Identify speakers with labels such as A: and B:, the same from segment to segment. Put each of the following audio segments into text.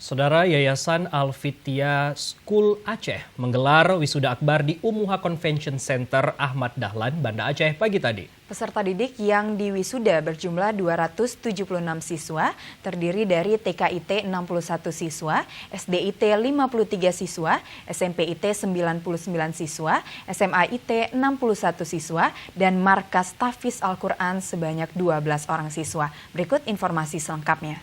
A: Saudara, Yayasan Al-Fitya School Aceh menggelar wisuda akbar di Umuha Convention Center Ahmad Dahlan, Banda Aceh pagi tadi.
B: Peserta didik yang diwisuda berjumlah 276 siswa, terdiri dari TKIT 61 siswa, SDIT 53 siswa, SMPIT 99 siswa, SMAIT 61 siswa, dan Markas Tahfiz Al-Quran sebanyak 12 orang siswa. Berikut informasi selengkapnya.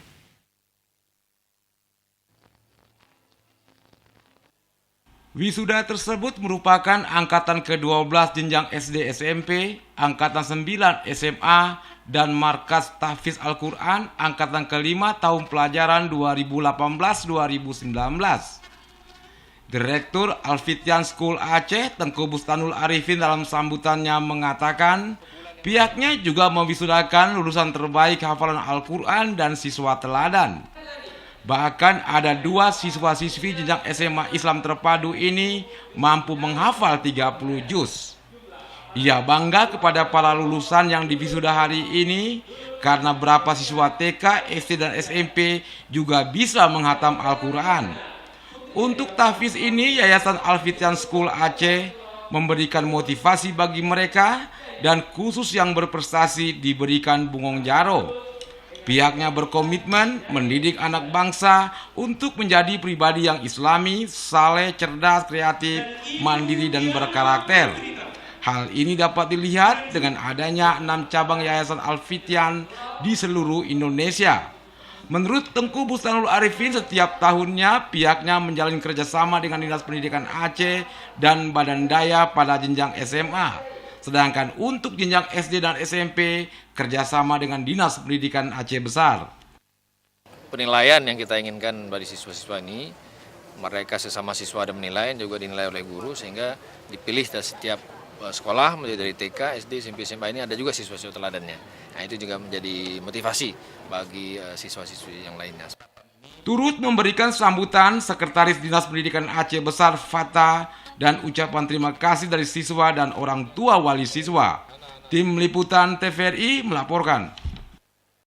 C: Wisuda tersebut merupakan angkatan ke-12 jenjang SD SMP, angkatan 9 SMA, dan Markas Tahfiz Al-Quran angkatan ke-5 tahun pelajaran 2018-2019. Direktur Al-Fitya School Aceh, Tengku Bustanul Arifin dalam sambutannya mengatakan, pihaknya juga mewisudakan lulusan terbaik hafalan Al-Quran dan siswa teladan. Bahkan ada 2 siswa-siswi jenjang SMA Islam terpadu ini mampu menghafal 30 juz. Ia bangga kepada para lulusan yang diwisuda hari ini karena berapa siswa TK, SD, dan SMP juga bisa menghatam Al-Quran. Untuk tahfiz ini, Yayasan Al-Fitya School Aceh memberikan motivasi bagi mereka dan khusus yang berprestasi diberikan bungong jaro. Pihaknya berkomitmen mendidik anak bangsa untuk menjadi pribadi yang islami, saleh, cerdas, kreatif, mandiri, dan berkarakter. Hal ini dapat dilihat dengan adanya 6 cabang Yayasan Al-Fitya di seluruh Indonesia. Menurut Tengku Bustanul Arifin, setiap tahunnya pihaknya menjalin kerjasama dengan Dinas Pendidikan Aceh dan Badan Daya pada jenjang SMA. Sedangkan untuk jenjang SD dan SMP, kerjasama dengan Dinas Pendidikan Aceh Besar.
D: Penilaian yang kita inginkan bagi siswa-siswa ini, mereka sesama siswa ada menilai, juga dinilai oleh guru, sehingga dipilih dari setiap sekolah, mulai dari TK, SD, SMP, SMA ini ada juga siswa-siswa teladannya. Nah, itu juga menjadi motivasi bagi siswa-siswi yang lainnya.
C: Turut memberikan sambutan Sekretaris Dinas Pendidikan Aceh Besar Fata dan ucapan terima kasih dari siswa dan orang tua wali siswa. Tim Liputan TVRI melaporkan.